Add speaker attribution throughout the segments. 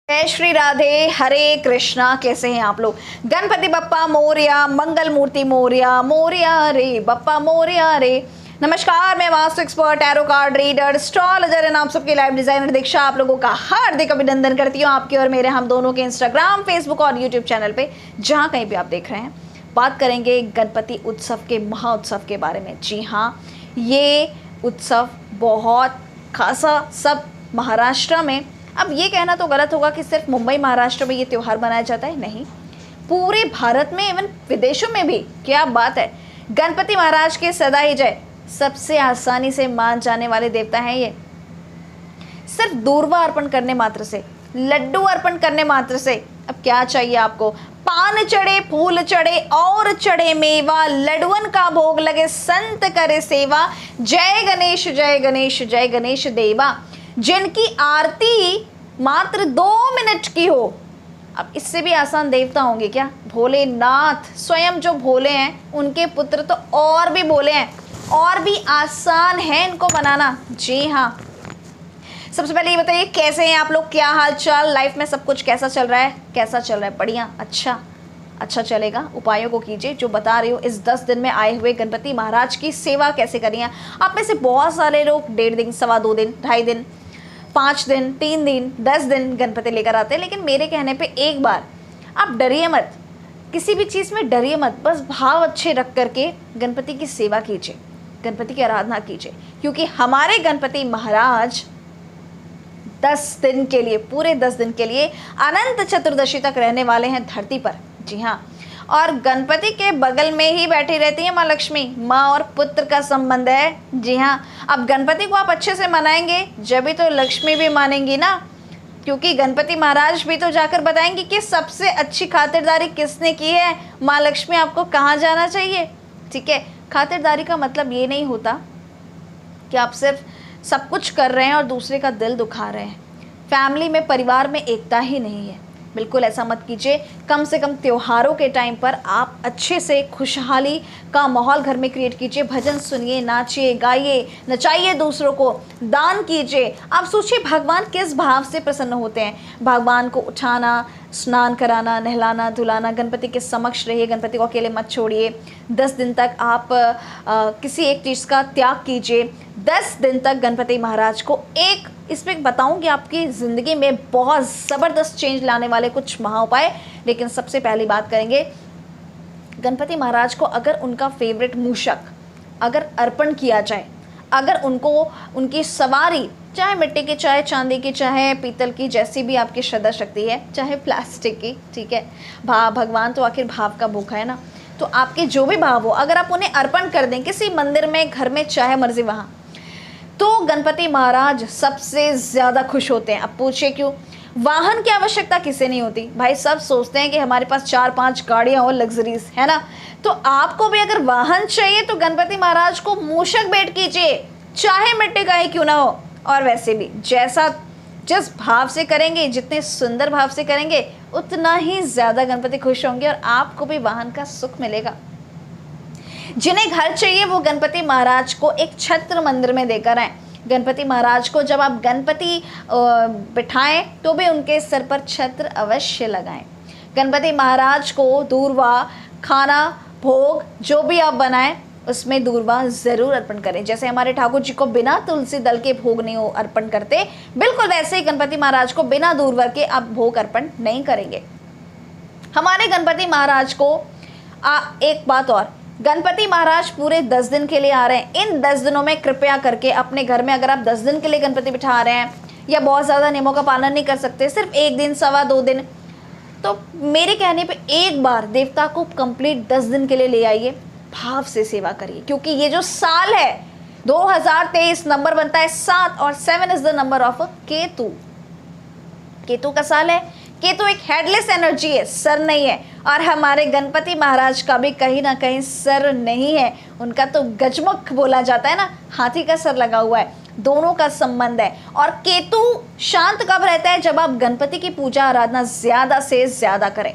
Speaker 1: जय श्री राधे, हरे कृष्णा। कैसे हैं आप लोग? गणपति बप्पा मोरया, मंगल मूर्ति मोरया, मोरया रे बप्पा मोरया रे। नमस्कार, मैं vastu expert, tarot card reader, astrologer and आप सबके लाइव डिजाइनर दीक्षा आप लोगों का हार्दिक अभिनंदन करती हूँ आपके और मेरे, हम दोनों के इंस्टाग्राम, फेसबुक और यूट्यूब चैनल पे, जहाँ कहीं भी आप देख रहे हैं। बात करेंगे गणपति उत्सव के महाउत्सव के बारे में। जी हाँ, ये उत्सव बहुत खासा सब महाराष्ट्र में, अब ये कहना तो गलत होगा कि सिर्फ मुंबई महाराष्ट्र में ये त्यौहार मनाया जाता है, नहीं, पूरे भारत में, इवन विदेशों में भी। क्या बात है! गणपति महाराज के सदा ही जय। सबसे आसानी से मान जाने वाले देवता हैं ये। सिर्फ दूर्वा अर्पण करने मात्र से, लड्डू अर्पण करने मात्र से, अब क्या चाहिए आपको? पान चढ़े, फूल चढ़े और चढ़े मेवा, लडुअन का भोग लगे, संत करे सेवा। जय गणेश जय गणेश जय गणेश देवा। जिनकी आरती मात्र 2 मिनट की हो, अब इससे भी आसान देवता होंगे क्या? भोलेनाथ स्वयं जो भोले हैं, उनके पुत्र तो और भी भोले हैं, और भी आसान है इनको बनाना। जी हाँ, सबसे पहले ये बताइए कैसे हैं आप लोग, क्या हाल चाल, लाइफ में सब कुछ कैसा चल रहा है? कैसा चल रहा है? बढ़िया, अच्छा चलेगा। उपायों को कीजिए जो बता रही हूँ। इस 10 दिन में आए हुए गणपति महाराज की सेवा कैसे करिए? आप में से बहुत सारे लोग 1.5 दिन, 2.25 दिन, 2.5 दिन, 5 दिन, 3 दिन, 10 दिन गणपति लेकर आते हैं। लेकिन मेरे कहने पे एक बार आप डरिए मत, किसी भी चीज़ में डरिए मत, बस भाव अच्छे रख करके गणपति की सेवा कीजिए, गणपति की आराधना कीजिए, क्योंकि हमारे गणपति महाराज 10 दिन के लिए, पूरे 10 दिन के लिए अनंत चतुर्दशी तक रहने वाले हैं धरती पर। जी हाँ, और गणपति के बगल में ही बैठी रहती है माँ लक्ष्मी। माँ और पुत्र का संबंध है। जी हाँ, अब गणपति को आप अच्छे से मनाएंगे जब भी तो लक्ष्मी भी मानेंगी ना, क्योंकि गणपति महाराज भी तो जाकर बताएंगे कि सबसे अच्छी खातिरदारी किसने की है। माँ लक्ष्मी आपको कहाँ जाना चाहिए। ठीक है, खातिरदारी का मतलब ये नहीं होता कि आप सिर्फ सब कुछ कर रहे हैं और दूसरे का दिल दुखा रहे हैं। फैमिली में, परिवार में एकता ही नहीं है, बिल्कुल ऐसा मत कीजिए। कम से कम त्योहारों के टाइम पर आप अच्छे से खुशहाली का माहौल घर में क्रिएट कीजिए। भजन सुनिए, नाचिए, गाइए, नचाइए, दूसरों को दान कीजिए। आप सोचिए भगवान किस भाव से प्रसन्न होते हैं। भगवान को उठाना, स्नान कराना, नहलाना, धुलाना, गणपति के समक्ष रहिए, गणपति को अकेले मत छोड़िए। 10 दिन तक आप किसी एक चीज़ का त्याग कीजिए। 10 दिन तक गणपति महाराज को एक, इसमें बताऊंगी आपकी ज़िंदगी में बहुत ज़बरदस्त चेंज लाने वाले कुछ महा उपाय। लेकिन सबसे पहली बात करेंगे गणपति महाराज को, अगर उनका फेवरेट मूषक अगर अर्पण किया जाए, अगर उनको उनकी सवारी, चाहे मिट्टी की, चाहे चांदी की, चाहे पीतल की, जैसी भी आपकी श्रद्धा शक्ति है, चाहे प्लास्टिक की, ठीक है, भगवान तो आखिर भाव का भूखा है ना, तो आपके जो भी भाव हो, अगर आप उन्हें अर्पण कर दें किसी मंदिर में, घर में, चाहे मर्जी वहाँ, तो गणपति महाराज सबसे ज़्यादा खुश होते हैं। अब पूछिए क्यों? वाहन की आवश्यकता किसे नहीं होती भाई? सब सोचते हैं कि हमारे पास 4-5 गाड़ियाँ हो, लग्जरीज, है ना। तो आपको भी अगर वाहन चाहिए तो गणपति महाराज को मूषक भेंट कीजिए, चाहे मिट्टी का ही क्यों ना हो। और वैसे भी जिस भाव से करेंगे, जितने सुंदर भाव से करेंगे, उतना ही ज़्यादा गणपति खुश होंगे और आपको भी वाहन का सुख मिलेगा। जिन्हें घर चाहिए वो गणपति महाराज को एक छत्र मंदिर में देकर आए। गणपति महाराज को जब आप गणपति बिठाएं तो भी उनके सर पर छत्र अवश्य लगाएं। गणपति महाराज को दूर्वा, खाना, भोग जो भी आप बनाएं उसमें दूर्वा ज़रूर अर्पण करें। जैसे हमारे ठाकुर जी को बिना तुलसी दल के भोग नहीं अर्पण करते, बिल्कुल वैसे ही गणपति महाराज को बिना दूर्वा के आप भोग अर्पण नहीं करेंगे। हमारे गणपति महाराज को एक बात और, गणपति महाराज पूरे 10 दिन के लिए आ रहे हैं। इन 10 दिनों में कृपया करके अपने घर में, अगर आप 10 दिन के लिए गणपति बिठा रहे हैं या बहुत ज़्यादा नियमों का पालन नहीं कर सकते, सिर्फ 1 दिन, 2.25 दिन, तो मेरे कहने पे एक बार देवता को कंप्लीट 10 दिन के लिए ले आइए, भाव से सेवा करिए। क्योंकि ये जो साल है 2023, नंबर बनता है 7 और 7 is the number of Ketu. Ketu का साल है। केतु एक हेडलेस एनर्जी है, सर नहीं है। और हमारे गणपति महाराज का भी कहीं ना कहीं सर नहीं है, उनका तो गजमुख बोला जाता है ना, हाथी का सर लगा हुआ है। दोनों का संबंध है। और केतु शांत कब रहता है? जब आप गणपति की पूजा आराधना ज़्यादा से ज़्यादा करें।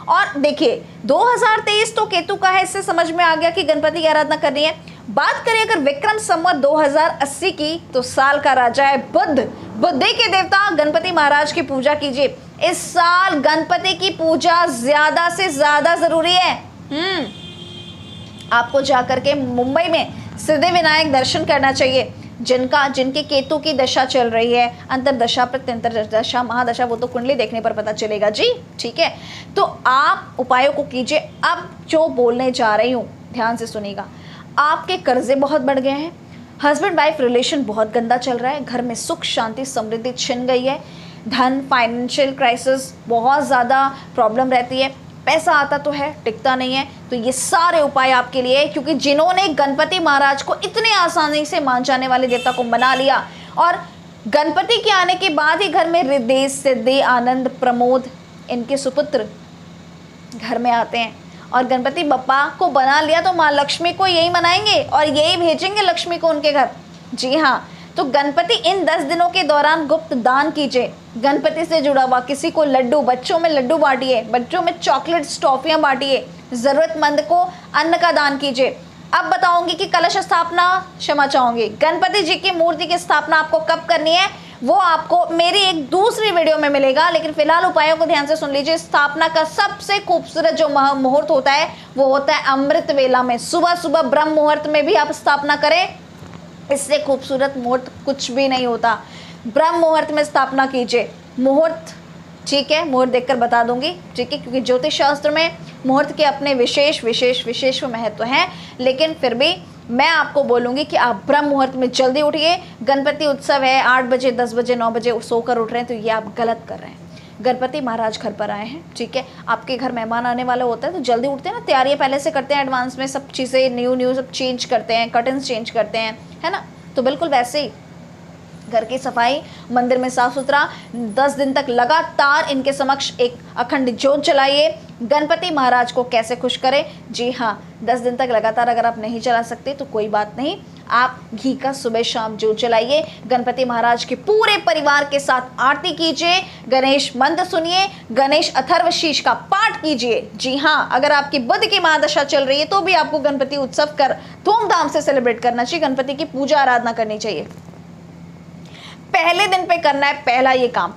Speaker 1: और देखिए 2023 तो केतु का है, इससे समझ में आ गया कि गणपति की आराधना करनी है। बात करें अगर विक्रम संवत 2080 की, तो साल का राजा है बुध। बुद्धि के देवता गणपति महाराज की पूजा कीजिए। इस साल गणपति की पूजा ज्यादा से ज्यादा जरूरी है। आपको जाकर के मुंबई में सिद्धिविनायक दर्शन करना चाहिए। जिनके केतु की दशा चल रही है, अंतरदशा, प्रत्यंतरदशा, महादशा, वो तो कुंडली देखने पर पता चलेगा जी, ठीक है। तो आप उपायों को कीजिए। अब जो बोलने जा रही हूँ ध्यान से सुनिएगा। आपके कर्जे बहुत बढ़ गए हैं, हस्बैंड वाइफ रिलेशन बहुत गंदा चल रहा है, घर में सुख शांति समृद्धि छिन गई है, धन फाइनेंशियल क्राइसिस बहुत ज़्यादा प्रॉब्लम रहती है, पैसा आता तो है टिकता नहीं है। तो ये सारे उपाय आपके लिए, क्योंकि जिन्होंने गणपति महाराज को इतने आसानी से मान जाने वाले देवता को मना लिया और गणपति के आने के बाद ही घर में हृदय सिद्धि आनंद प्रमोद इनके सुपुत्र घर में आते हैं और गणपति बप्पा को बना लिया, तो माँ लक्ष्मी को यही मनाएंगे और यही भेजेंगे लक्ष्मी को उनके घर। जी हाँ, तो गणपति इन 10 दिनों के दौरान गुप्त दान कीजिए। गणपति से जुड़ा हुआ किसी को लड्डू, बच्चों में लड्डू बांटिए, बच्चों में चॉकलेट्स टॉफियां बांटिए, जरूरतमंद को अन्न का दान कीजिए। अब बताऊंगी कि कलश स्थापना, क्षमा चाहूंगी, गणपति जी की मूर्ति की स्थापना आपको कब करनी है, वो आपको मेरी एक दूसरी वीडियो में मिलेगा। लेकिन फिलहाल उपायों को ध्यान से सुन लीजिए। स्थापना का सबसे खूबसूरत जो मुहूर्त होता है वो होता है अमृत वेला में। सुबह सुबह ब्रह्म मुहूर्त में भी आप स्थापना करें, इससे खूबसूरत मुहूर्त कुछ भी नहीं होता। ब्रह्म मुहूर्त में स्थापना कीजिए। मुहूर्त, ठीक है, मुहूर्त देखकर बता दूंगी, ठीक है, क्योंकि ज्योतिष शास्त्र में मुहूर्त के अपने विशेष महत्व हैं। लेकिन फिर भी मैं आपको बोलूँगी कि आप ब्रह्म मुहूर्त में जल्दी उठिए। गणपति उत्सव है, 8 बजे 10 बजे 9 बजे सोकर उठ रहे हैं तो ये आप गलत कर रहे हैं। गणपति महाराज घर पर आए हैं, ठीक है, आपके घर मेहमान आने वाला होता है तो जल्दी उठते हैं ना, तैयारियां पहले से करते हैं, एडवांस में सब चीज़ें न्यू सब चेंज करते हैं, कर्टन्स चेंज करते हैं, है ना। तो बिल्कुल वैसे ही घर की सफाई, मंदिर में साफ सुथरा, 10 दिन तक लगातार इनके समक्ष एक अखंड ज्योत जलाइए। गणपति महाराज को कैसे खुश करें? जी हाँ, 10 दिन तक लगातार अगर आप नहीं चला सकते तो कोई बात नहीं, आप घी का सुबह शाम ज्योत जलाइए। गणपति महाराज के पूरे परिवार के साथ आरती कीजिए, गणेश मंत्र सुनिए, गणेश अथर्वशीष का पाठ कीजिए। जी हाँ, अगर आपकी बुध की महादशा चल रही है तो भी आपको गणपति उत्सव कर धूमधाम से सेलिब्रेट करना चाहिए, गणपति की पूजा आराधना करनी चाहिए। पहले दिन पे करना है पहला ये काम।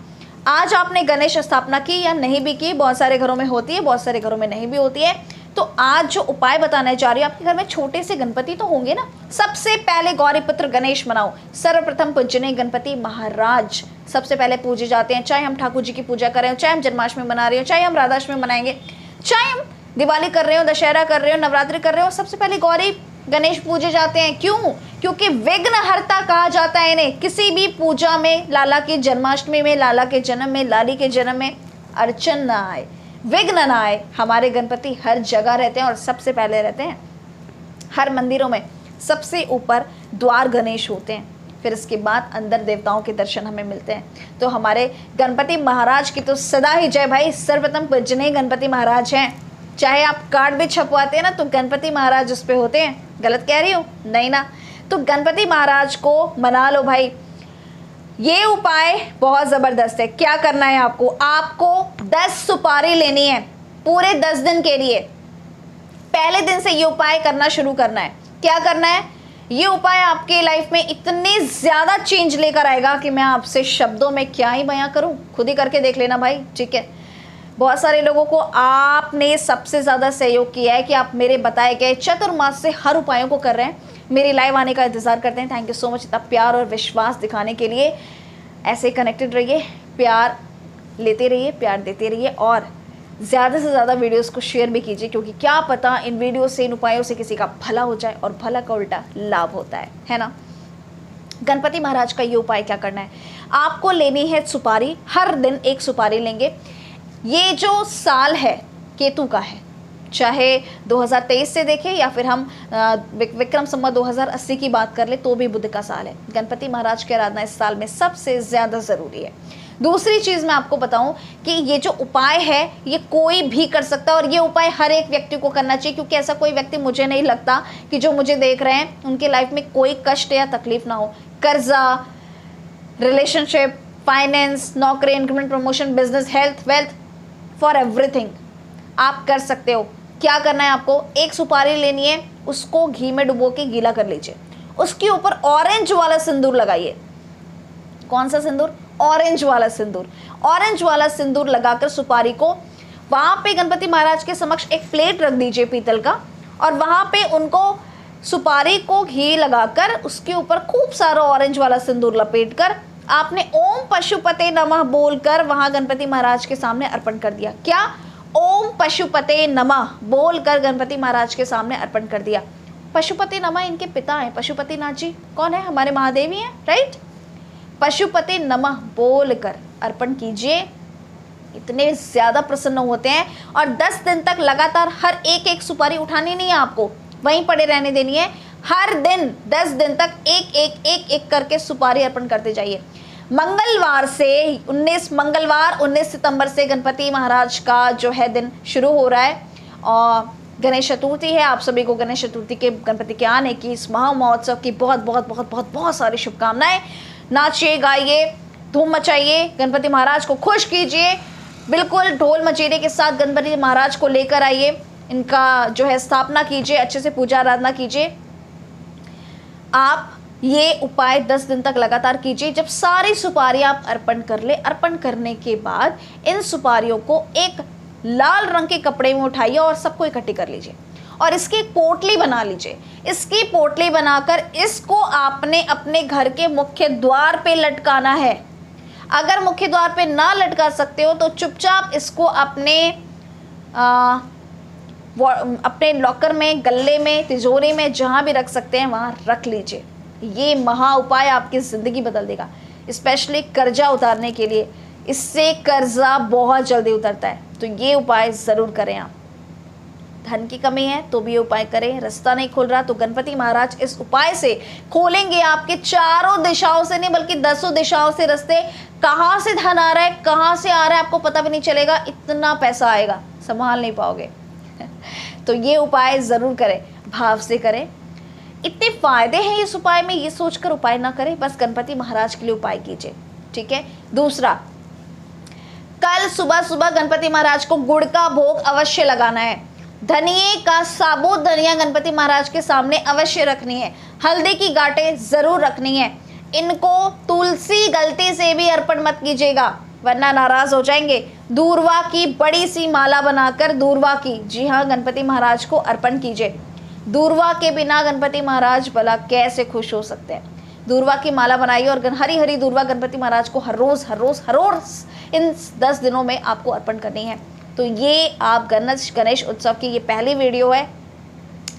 Speaker 1: आज आपने गणेश स्थापना की या नहीं भी की, बहुत सारे घरों में होती है, बहुत सारे घरों में नहीं भी होती है। तो आज जो उपाय बताने जा रही हूँ, आपके घर में छोटे से गणपति तो होंगे ना। सबसे पहले गौरीपुत्र गणेश मनाओ। सर्वप्रथम पूजनीय गणपति महाराज सबसे पहले पूजे जाते हैं। चाहे हम ठाकुर जी की पूजा कर रहे हो, चाहे हम जन्माष्टमी मना रहे हो, चाहे हम राधाष्टमी मनाएंगे, चाहे हम दिवाली कर रहे हो, दशहरा कर रहे हो, नवरात्रि कर रहे हो, सबसे पहले गौरी गणेश पूजे जाते हैं। क्यों? क्योंकि विघ्नहर्ता कहा जाता है इन्हें। किसी भी पूजा में, लाला की जन्माष्टमी में, लाला के जन्म में, लाली के जन्म में अड़चन ना आए, विघ्न ना आए। हमारे गणपति हर जगह रहते हैं और सबसे पहले रहते हैं हर मंदिरों में। सबसे ऊपर द्वार गणेश होते हैं, फिर इसके बाद अंदर देवताओं के दर्शन हमें मिलते हैं। तो हमारे गणपति महाराज की तो सदा ही जय भाई। सर्वप्रथम पूजनीय गणपति महाराज हैं। चाहे आप कार्ड भी छपवाते हैं ना तो गणपति महाराज उस पे होते हैं। गलत कह रही हूँ? नहीं ना। तो गणपति महाराज को मना लो भाई। ये उपाय बहुत ज़बरदस्त है। क्या करना है आपको? आपको 10 सुपारी लेनी है पूरे 10 दिन के लिए। पहले दिन से ये उपाय करना शुरू करना है। क्या करना है? ये उपाय आपके लाइफ में इतनी ज़्यादा चेंज लेकर आएगा कि मैं आपसे शब्दों में क्या ही बयां करूं। खुद ही करके देख लेना भाई, ठीक है। बहुत सारे लोगों को आपने सबसे ज़्यादा सहयोग किया है कि आप मेरे बताए गए चतुर्मास से हर उपायों को कर रहे हैं, मेरे लाइव आने का इंतज़ार करते हैं। थैंक यू सो मच इतना प्यार और विश्वास दिखाने के लिए। ऐसे कनेक्टेड रहिए, प्यार लेते रहिए, प्यार देते रहिए और ज़्यादा से ज़्यादा वीडियोस को शेयर भी कीजिए, क्योंकि क्या पता इन वीडियो से, इन उपायों से किसी का भला हो जाए और भला का उल्टा लाभ होता है ना। गणपति महाराज का ये उपाय क्या करना है? आपको लेनी है सुपारी। हर दिन एक सुपारी लेंगे। ये जो साल है केतु का है, चाहे 2023 से देखें या फिर हम विक्रम संवत 2080 की बात कर ले तो भी बुध का साल है। गणपति महाराज की आराधना इस साल में सबसे ज़्यादा ज़रूरी है। दूसरी चीज़ मैं आपको बताऊं कि ये जो उपाय है ये कोई भी कर सकता है और ये उपाय हर एक व्यक्ति को करना चाहिए, क्योंकि ऐसा कोई व्यक्ति मुझे नहीं लगता कि जो मुझे देख रहे हैं उनके लाइफ में कोई कष्ट या तकलीफ ना हो। कर्जा, रिलेशनशिप, फाइनेंस, नौकरी, increment, promotion, business, health, wealth, for everything आप कर सकते हो। क्या करना है आपको? एक सुपारी लेनी है, उसको घी में डुबो के गीला कर लीजिए। उसके ऊपर ऑरेंज वाला सिंदूर लगाइए। कौन सा सिंदूर? ऑरेंज वाला सिंदूर, ऑरेंज वाला सिंदूर लगाकर सुपारी को वहां पे गणपति महाराज के समक्ष एक प्लेट रख दीजिए पीतल का, और वहां पे उनको सुपारी को घी लगाकर उसके ऊपर खूब सारा ऑरेंज वाला सिंदूर लपेट कर आपने ओम पशुपते नमः बोलकर वहां गणपति महाराज के सामने अर्पण कर दिया। क्या? ओम पशुपते नमः बोलकर गणपति महाराज के सामने अर्पण कर दिया। पशुपति नमः इनके पिता हैं, पशुपतिनाथ जी कौन है? हमारे महादेव ही हैं, राइट। पशुपति नमः बोलकर अर्पण कीजिए, इतने ज्यादा प्रसन्न होते हैं। और 10 दिन तक लगातार हर एक सुपारी उठानी नहीं है आपको, वहीं पड़े रहने देनी है। हर दिन 10 दिन तक एक करके सुपारी अर्पण करते जाइए। मंगलवार से 19 सितंबर से गणपति महाराज का जो है दिन शुरू हो रहा है और गणेश चतुर्थी है। आप सभी को गणेश चतुर्थी के, गणपति के आने की, इस महा महोत्सव की बहुत बहुत बहुत बहुत बहुत सारी शुभकामनाएं। नाचिए, गाइए, धूम मचाइए, गणपति महाराज को खुश कीजिए। बिल्कुल ढोल मचेरे के साथ गणपति महाराज को लेकर आइए, इनका जो है स्थापना कीजिए, अच्छे से पूजा आराधना कीजिए। आप ये उपाय 10 दिन तक लगातार कीजिए। जब सारी सुपारियां आप अर्पण कर ले, अर्पण करने के बाद इन सुपारियों को एक लाल रंग के कपड़े में उठाइए और सबको इकट्ठी कर लीजिए और इसकी एक पोटली बना लीजिए। इसकी पोटली बनाकर इसको आपने अपने घर के मुख्य द्वार पे लटकाना है। अगर मुख्य द्वार पे ना लटका सकते हो तो चुपचाप इसको अपने लॉकर में, गल्ले में, तिजोरी में, जहाँ भी रख सकते हैं वहाँ रख लीजिए। ये महा उपाय आपकी ज़िंदगी बदल देगा, स्पेशली कर्जा उतारने के लिए। इससे कर्जा बहुत जल्दी उतरता है, तो ये उपाय ज़रूर करें आप। धन की कमी है तो भी ये उपाय करें। रास्ता नहीं खुल रहा तो गणपति महाराज इस उपाय से खोलेंगे आपके चारों दिशाओं से नहीं बल्कि 10 दिशाओं से रास्ते। कहाँ से धन आ रहा है, कहाँ से आ रहा है आपको पता भी नहीं चलेगा, इतना पैसा आएगा संभाल नहीं पाओगे। तो ये उपाय ज़रूर करें, भाव से करें। इतने फायदे हैं इस उपाय में, ये सोचकर उपाय ना करें, बस गणपति महाराज के लिए उपाय कीजिए, ठीक है। दूसरा, कल सुबह सुबह गणपति महाराज को गुड़ का भोग अवश्य लगाना है। धनिये का साबुत धनिया गणपति महाराज के सामने अवश्य रखनी है। हल्दी की गांठें जरूर रखनी है। इनको तुलसी गलती से भी अर्पण मत कीजिएगा वरना नाराज हो जाएंगे। दूर्वा की बड़ी सी माला बनाकर, दूर्वा की, जी हाँ, गणपति महाराज को अर्पण कीजिए। दूर्वा के बिना गणपति महाराज भला कैसे खुश हो सकते हैं। दूर्वा की माला बनाइए और हरी हरी दूर्वा गणपति महाराज को हर रोज इन 10 दिनों में आपको अर्पण करनी है। तो ये आप गणेश उत्सव की ये पहली वीडियो है।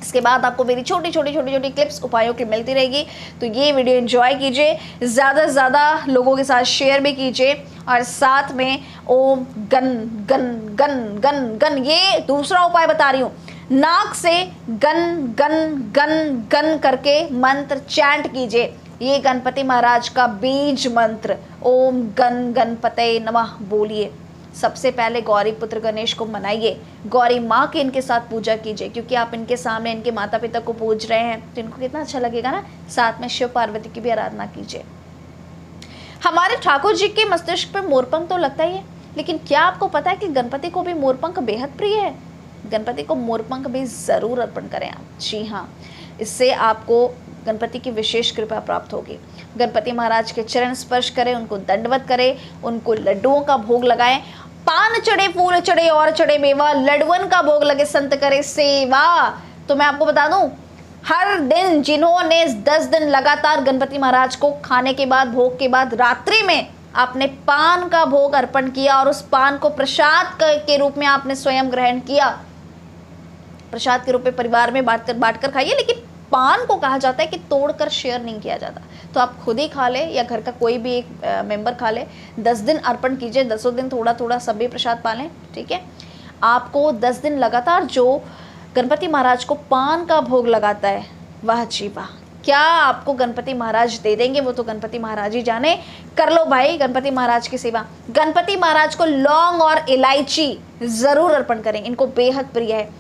Speaker 1: इसके बाद आपको मेरी छोटी छोटी क्लिप्स उपायों की मिलती रहेगी। तो ये वीडियो एंजॉय कीजिए, ज़्यादा से ज़्यादा लोगों के साथ शेयर भी कीजिए और साथ में ओम गन गन गन गन गन, ये दूसरा उपाय बता रही हूँ, नाक से गन गन गन गन करके मंत्र चैंट कीजिए। ये गणपति महाराज का बीज मंत्र ओम गण गणपते नमः बोलिए। सबसे पहले गौरी पुत्र गणेश को मनाइए, गौरी माँ की इनके साथ पूजा कीजिए, क्योंकि आप इनके सामने इनके माता पिता को पूज रहे हैं तो इनको कितना अच्छा लगेगा ना। साथ में शिव पार्वती की भी आराधना कीजिए। हमारे ठाकुर जी के मस्तिष्क पे मोरपंख तो लगता ही है, लेकिन क्या आपको पता है कि गणपति को भी मोरपंख बेहद प्रिय है। गणपति को मोरपंख भी ज़रूर अर्पण करें आप, जी हाँ, इससे आपको गणपति की विशेष कृपा प्राप्त होगी। गणपति महाराज के चरण स्पर्श करें, उनको दंडवत करें, उनको लड्डुओं का भोग लगाएं। पान चढ़े, फूल चढ़े और चढ़े मेवा, लड्डुअन का भोग लगे, संत करे सेवा। तो मैं आपको बता दूं, हर दिन जिन्होंने 10 दिन लगातार गणपति महाराज को खाने के बाद, भोग के बाद, रात्रि में आपने पान का भोग अर्पण किया और उस पान को प्रसाद के रूप में आपने स्वयं ग्रहण किया, प्रसाद के रूप में परिवार में बांटकर खाइए, लेकिन पान को कहा जाता है कि तोड़कर शेयर नहीं किया जाता। तो आप खुद ही खा ले या घर का कोई भी एक मेंबर खा ले। 10 दिन अर्पण कीजिए, 10 दिन थोड़ा थोड़ा सभी प्रसाद पालें, ठीक है। आपको 10 दिन लगातार जो गणपति महाराज को पान का भोग लगाता है, वाह जी वाह, क्या आपको गणपति महाराज दे देंगे वो तो गणपति महाराज ही जाने। कर लो भाई गणपति महाराज की सेवा। गणपति महाराज को लौंग और इलायची ज़रूर अर्पण करें, इनको बेहद प्रिय है।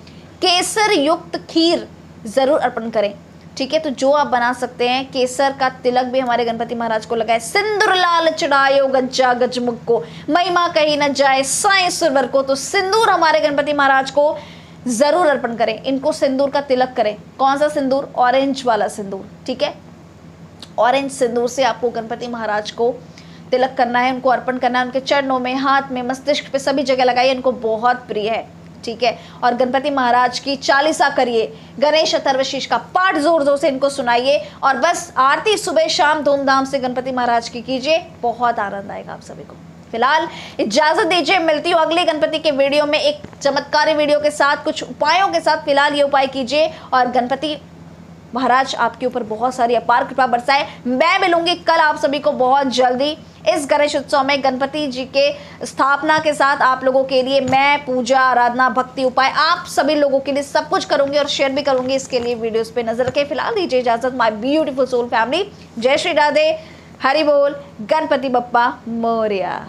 Speaker 1: केसर युक्त खीर ज़रूर अर्पण करें, ठीक है। तो जो आप बना सकते हैं, केसर का तिलक भी हमारे गणपति महाराज को लगाए। सिंदूर लाल चढ़ायो गज्जा गजमुख को, महिमा कहीं न जाए साईं सुरवर को। तो सिंदूर हमारे गणपति महाराज को ज़रूर अर्पण करें, इनको सिंदूर का तिलक करें। कौन सा सिंदूर? ऑरेंज वाला सिंदूर, ठीक है। ऑरेंज सिंदूर से आपको गणपति महाराज को तिलक करना है, उनको अर्पण करना है, उनके चरणों में, हाथ में, मस्तिष्क पे, सभी जगह लगाइए, उनको बहुत प्रिय है, ठीक है। और गणपति महाराज की चालीसा करिए, गणेश अथर्वशीष का पाठ जोर जोर से इनको सुनाइए और बस आरती सुबह शाम धूमधाम से गणपति महाराज की कीजिए, बहुत आनंद आएगा आप सभी को। फिलहाल इजाजत दीजिए, मिलती हूँ अगले गणपति के वीडियो में एक चमत्कारी वीडियो के साथ, कुछ उपायों के साथ। फिलहाल ये उपाय कीजिए और गणपति महाराज आपके ऊपर बहुत सारी अपार कृपा बरसाए। मैं मिलूंगी कल आप सभी को बहुत जल्दी इस गणेश उत्सव में गणपति जी के स्थापना के साथ। आप लोगों के लिए मैं पूजा, आराधना, भक्ति, उपाय आप सभी लोगों के लिए सब कुछ करूंगी और शेयर भी करूंगी। इसके लिए वीडियोस पे नजर रखें। फिलहाल दीजिए इजाजत, माय ब्यूटीफुल सोल फैमिली। जय श्री राधे, हरि बोल, गणपति बप्पा मोरया।